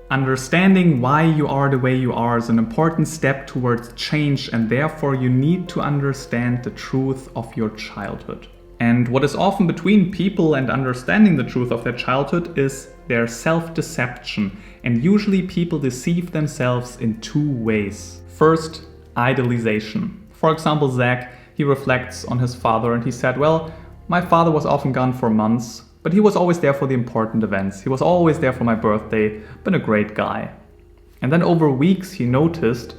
Understanding why you are the way you are is an important step towards change, and therefore you need to understand the truth of your childhood. And what is often between people and understanding the truth of their childhood is their self-deception. And usually people deceive themselves in two ways. First, idealization. For example, Zach, he reflects on his father and he said, well, my father was often gone for months, but he was always there for the important events. He was always there for my birthday, been a great guy. And then over weeks he noticed,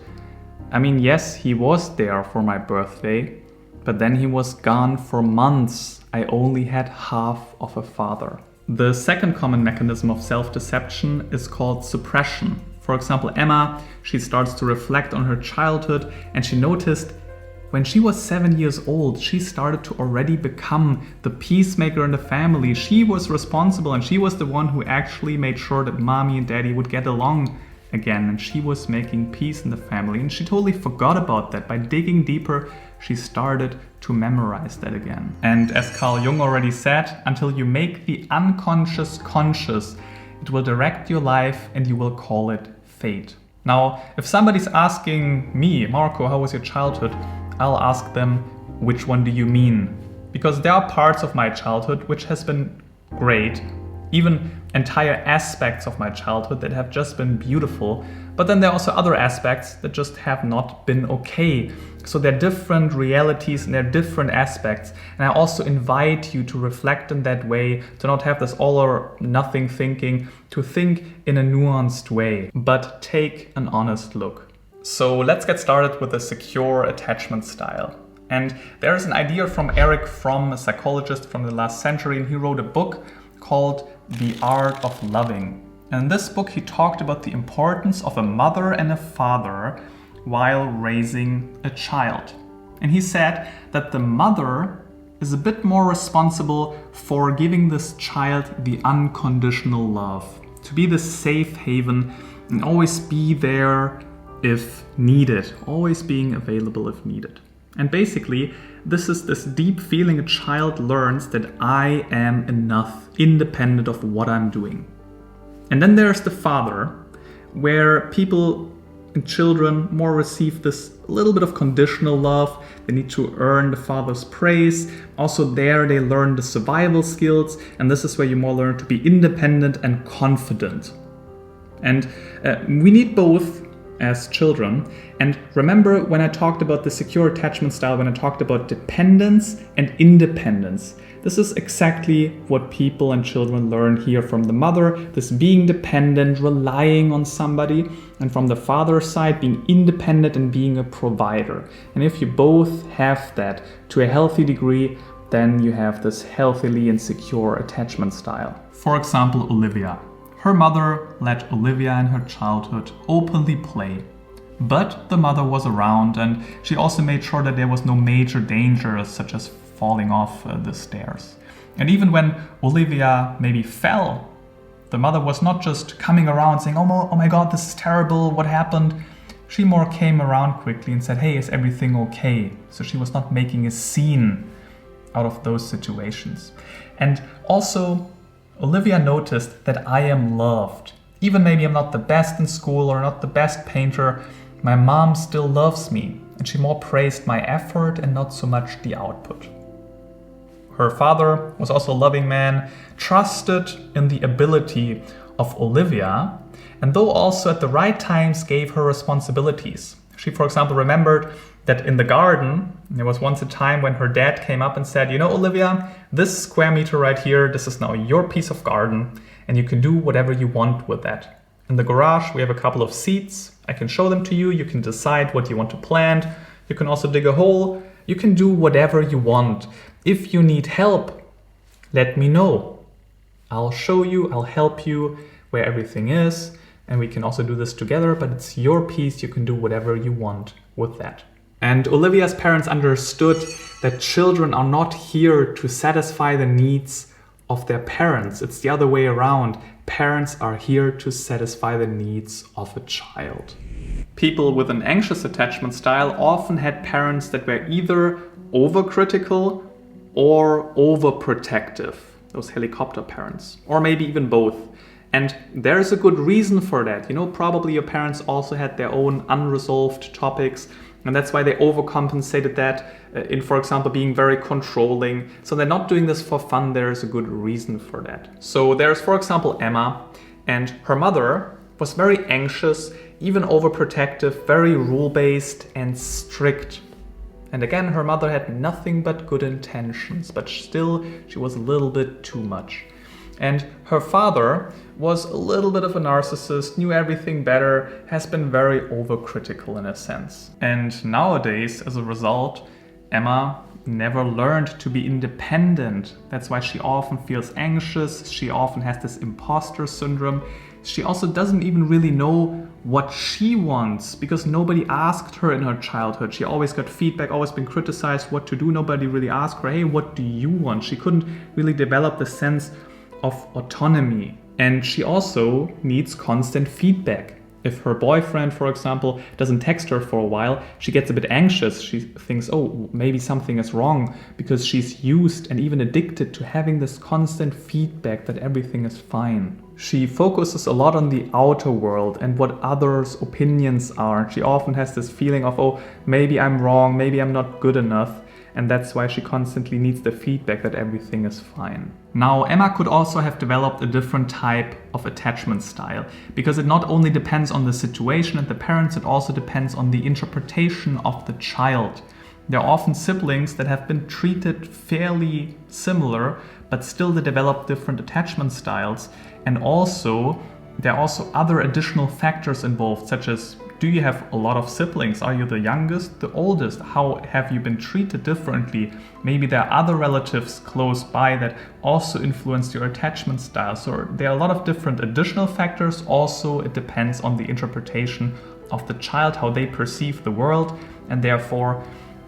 yes, he was there for my birthday, but then he was gone for months. I only had half of a father. The second common mechanism of self-deception is called suppression. For example, Emma, she starts to reflect on her childhood and she noticed when she was 7 years old, she started to already become the peacemaker in the family. She was responsible and she was the one who actually made sure that mommy and daddy would get along again. And she was making peace in the family. And she totally forgot about that. By digging deeper, she started to memorize that again. And as Carl Jung already said, until you make the unconscious conscious, it will direct your life and you will call it fate. Now, if somebody's asking me, Marco, how was your childhood? I'll ask them, which one do you mean? Because there are parts of my childhood which has been great, even entire aspects of my childhood that have just been beautiful, but then there are also other aspects that just have not been okay. So they're different realities and they're different aspects. And I also invite you to reflect in that way, to not have this all or nothing thinking, to think in a nuanced way, but take an honest look. So let's get started with the secure attachment style. And there is an idea from Erich Fromm, a psychologist from the last century, and he wrote a book called The Art of Loving. And in this book he talked about the importance of a mother and a father while raising a child. And he said that the mother is a bit more responsible for giving this child the unconditional love, to be the safe haven and always be there if needed, always being available if needed. And basically, this is this deep feeling a child learns that I am enough, independent of what I'm doing. And then there's the father, where people and children more receive this little bit of conditional love. They need to earn the father's praise. Also there they learn the survival skills, and this is where you more learn to be independent and confident. And we need both as children. And remember when I talked about the secure attachment style, when I talked about dependence and independence, this is exactly what people and children learn here from the mother, this being dependent, relying on somebody, and from the father's side, being independent and being a provider. And if you both have that to a healthy degree, then you have this healthily and secure attachment style. For example, Olivia. Her mother let Olivia in her childhood openly play. But the mother was around and she also made sure that there was no major danger such as falling off the stairs. And even when Olivia maybe fell, the mother was not just coming around saying, oh my God, this is terrible, what happened? She more came around quickly and said, hey, is everything okay? So she was not making a scene out of those situations. And also, Olivia noticed that I am loved. Even maybe I'm not the best in school or not the best painter, my mom still loves me, and she more praised my effort and not so much the output. Her father was also a loving man, trusted in the ability of Olivia, and though also at the right times gave her responsibilities. She, for example, remembered that in the garden, there was once a time when her dad came up and said, you know, Olivia, this square meter right here, this is now your piece of garden, and you can do whatever you want with that. In the garage, we have a couple of seeds. I can show them to you. You can decide what you want to plant. You can also dig a hole. You can do whatever you want. If you need help, let me know. I'll show you, I'll help you where everything is. And we can also do this together, but it's your piece. You can do whatever you want with that. And Olivia's parents understood that children are not here to satisfy the needs of their parents. It's the other way around. Parents are here to satisfy the needs of a child. People with an anxious attachment style often had parents that were either overcritical or overprotective, those helicopter parents, or maybe even both. And there's a good reason for that. Probably your parents also had their own unresolved topics, and that's why they overcompensated that in, for example, being very controlling. So they're not doing this for fun. There's a good reason for that. So there's, for example, Emma, and her mother was very anxious, even overprotective, very rule-based and strict. And again, her mother had nothing but good intentions, but still she was a little bit too much. And her father was a little bit of a narcissist, knew everything better, has been very overcritical in a sense. And nowadays, as a result, Emma never learned to be independent. That's why she often feels anxious. She often has this imposter syndrome. She also doesn't even really know what she wants because nobody asked her in her childhood. She always got feedback, always been criticized what to do. Nobody really asked her, hey, what do you want? She couldn't really develop the sense of autonomy. And she also needs constant feedback. If her boyfriend, for example, doesn't text her for a while, she gets a bit anxious. She thinks, oh, maybe something is wrong, because she's used and even addicted to having this constant feedback that everything is fine. She focuses a lot on the outer world and what others' opinions are. She often has this feeling of, oh, maybe I'm wrong, maybe I'm not good enough. And that's why she constantly needs the feedback that everything is fine. Now, Emma could also have developed a different type of attachment style, because it not only depends on the situation and the parents, it also depends on the interpretation of the child. There are often siblings that have been treated fairly similar, but still they develop different attachment styles. And also, there are also other additional factors involved, such as, do you have a lot of siblings? Are you the youngest, the oldest? How have you been treated differently? Maybe there are other relatives close by that also influence your attachment style. So there are a lot of different additional factors. Also, it depends on the interpretation of the child, how they perceive the world, and therefore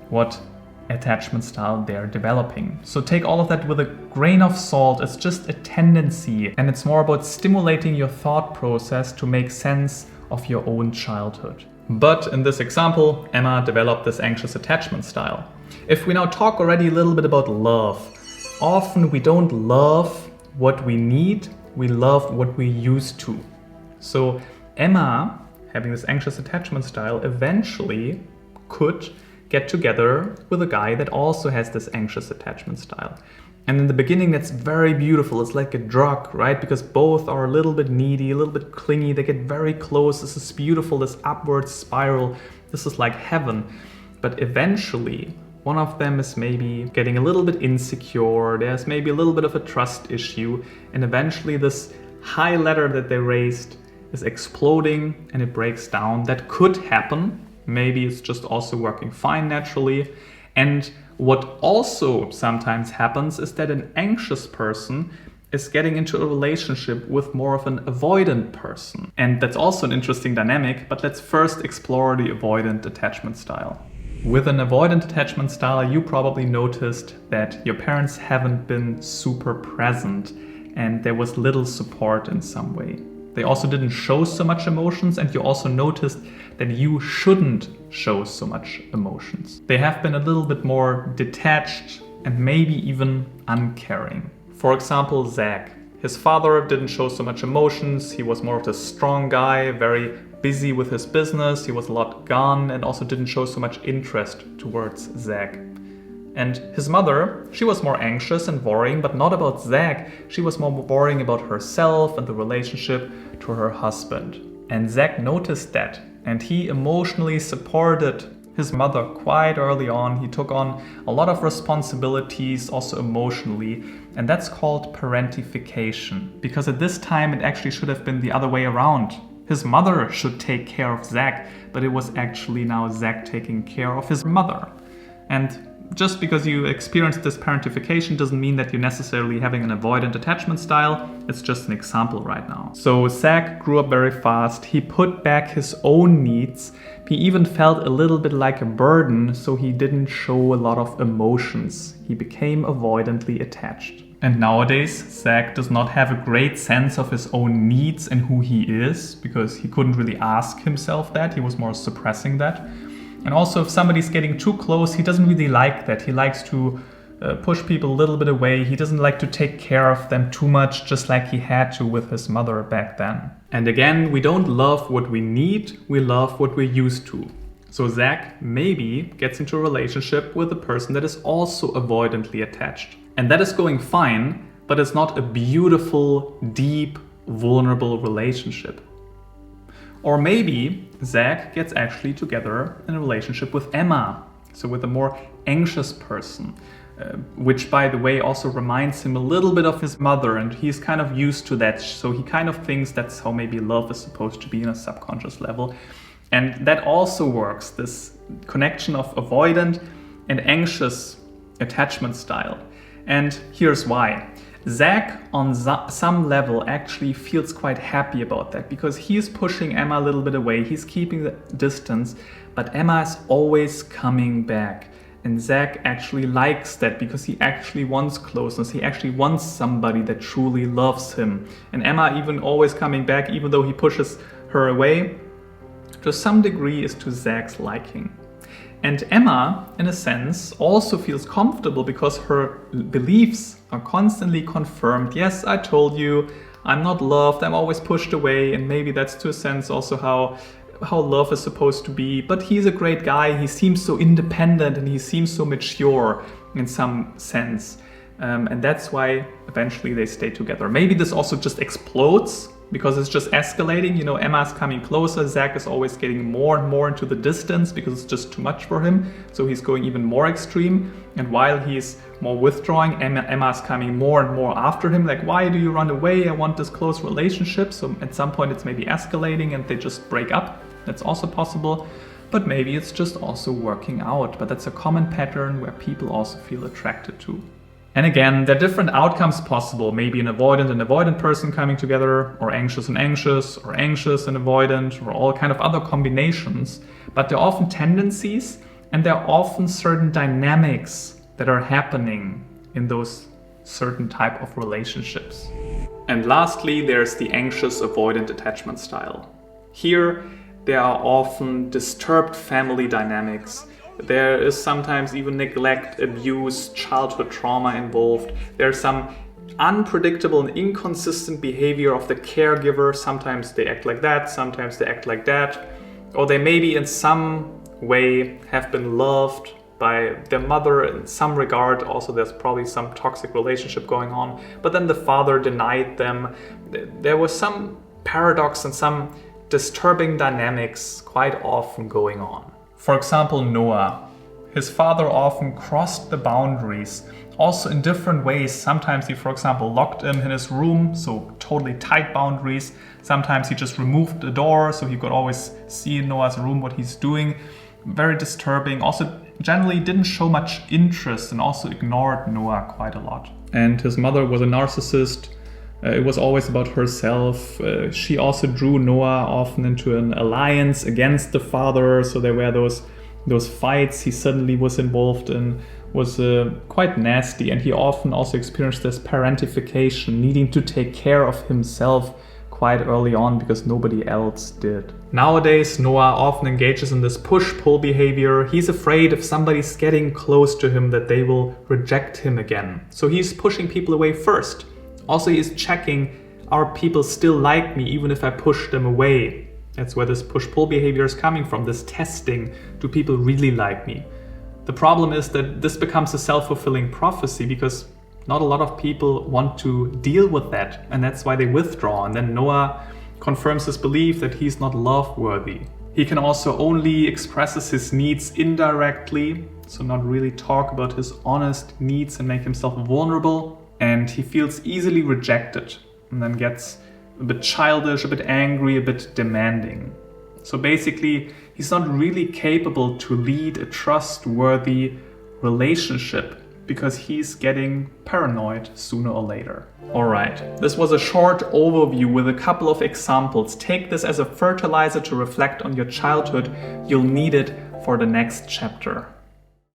what attachment style they're developing. So take all of that with a grain of salt. It's just a tendency, and it's more about stimulating your thought process to make sense of your own childhood. But in this example, Emma developed this anxious attachment style. If we now talk already a little bit about love, often we don't love what we need, we love what we used to. So Emma, having this anxious attachment style, eventually could get together with a guy that also has this anxious attachment style. And in the beginning, that's very beautiful. It's like a drug, right? Because both are a little bit needy, a little bit clingy. They get very close. This is beautiful, this upward spiral. This is like heaven. But eventually, one of them is maybe getting a little bit insecure. There's maybe a little bit of a trust issue. And eventually, this high ladder that they raised is exploding and it breaks down. That could happen. Maybe it's just also working fine naturally. And what also sometimes happens is that an anxious person is getting into a relationship with more of an avoidant person. And that's also an interesting dynamic, but let's first explore the avoidant attachment style. With an avoidant attachment style, you probably noticed that your parents haven't been super present and there was little support in some way. They also didn't show so much emotions, and you also noticed that you shouldn't show so much emotions. They have been a little bit more detached and maybe even uncaring. For example, Zach. His father didn't show so much emotions. He was more of a strong guy, very busy with his business. He was a lot gone and also didn't show so much interest towards Zach. And his mother, she was more anxious and worrying, but not about Zach. She was more worrying about herself and the relationship to her husband. And Zach noticed that, and he emotionally supported his mother quite early on. He took on a lot of responsibilities, also emotionally, and that's called parentification. Because at this time, it actually should have been the other way around. His mother should take care of Zach, but it was actually now Zach taking care of his mother. And just because you experienced this parentification doesn't mean that you're necessarily having an avoidant attachment style. It's just an example right now. So Zach grew up very fast. He put back his own needs. He even felt a little bit like a burden, so he didn't show a lot of emotions. He became avoidantly attached. And nowadays, Zach does not have a great sense of his own needs and who he is, because he couldn't really ask himself that. He was more suppressing that. And also, if somebody's getting too close, he doesn't really like that. He likes to push people a little bit away. He doesn't like to take care of them too much, just like he had to with his mother back then. And again, we don't love what we need, we love what we're used to. So Zach maybe gets into a relationship with a person that is also avoidantly attached. And that is going fine, but it's not a beautiful, deep, vulnerable relationship. Or maybe Zach gets actually together in a relationship with Emma, so with a more anxious person, which by the way also reminds him a little bit of his mother, and he's kind of used to that, so he kind of thinks that's how maybe love is supposed to be in a subconscious level. And that also works, this connection of avoidant and anxious attachment style. And here's why. Zach on some level actually feels quite happy about that, because he's pushing Emma a little bit away, he's keeping the distance, but Emma is always coming back. And Zach actually likes that because he actually wants closeness, he actually wants somebody that truly loves him. And Emma even always coming back, even though he pushes her away, to some degree is to Zach's liking. And Emma, in a sense, also feels comfortable because her beliefs are constantly confirmed. Yes, I told you, I'm not loved, I'm always pushed away, and maybe that's to a sense also how love is supposed to be. But he's a great guy, he seems so independent and he seems so mature in some sense. And that's why eventually they stay together. Maybe this also just explodes because it's just escalating. You know, Emma's coming closer, Zach is always getting more and more into the distance because it's just too much for him. So he's going even more extreme. And while he's more withdrawing, Emma's coming more and more after him. Like, why do you run away? I want this close relationship. So at some point it's maybe escalating and they just break up. That's also possible. But maybe it's just also working out. But that's a common pattern where people also feel attracted to. And again, there are different outcomes possible. Maybe an avoidant and avoidant person coming together, or anxious and anxious avoidant, or all kind of other combinations. But there are often tendencies and there are often certain dynamics that are happening in those certain type of relationships. And lastly, there's the anxious avoidant attachment style. Here, there are often disturbed family dynamics. There is sometimes even neglect, abuse, childhood trauma involved. There's some unpredictable and inconsistent behavior of the caregiver. Sometimes they act like that, sometimes they act like that. Or they maybe in some way have been loved by their mother in some regard. Also, there's probably some toxic relationship going on. But then the father denied them. There was some paradox and some disturbing dynamics quite often going on. For example, Noah. His father often crossed the boundaries, also in different ways. Sometimes he, for example, locked him in his room, so totally tight boundaries. Sometimes he just removed the door, so he could always see in Noah's room what he's doing. Very disturbing. Also, generally didn't show much interest and also ignored Noah quite a lot. And his mother was a narcissist. It was always about herself. She also drew Noah often into an alliance against the father. So there were those fights he suddenly was involved in, was quite nasty. And he often also experienced this parentification, needing to take care of himself quite early on because nobody else did. Nowadays, Noah often engages in this push-pull behavior. He's afraid if somebody's getting close to him that they will reject him again. So he's pushing people away first. Also, he's checking, are people still like me even if I push them away? That's where this push-pull behavior is coming from, this testing. Do people really like me? The problem is that this becomes a self-fulfilling prophecy because not a lot of people want to deal with that, and that's why they withdraw. And then Noah confirms his belief that he's not love-worthy. He can also only expresses his needs indirectly, so not really talk about his honest needs and make himself vulnerable. And he feels easily rejected and then gets a bit childish, a bit angry, a bit demanding. So basically, he's not really capable to lead a trustworthy relationship because he's getting paranoid sooner or later. Alright, this was a short overview with a couple of examples. Take this as a fertilizer to reflect on your childhood. You'll need it for the next chapter.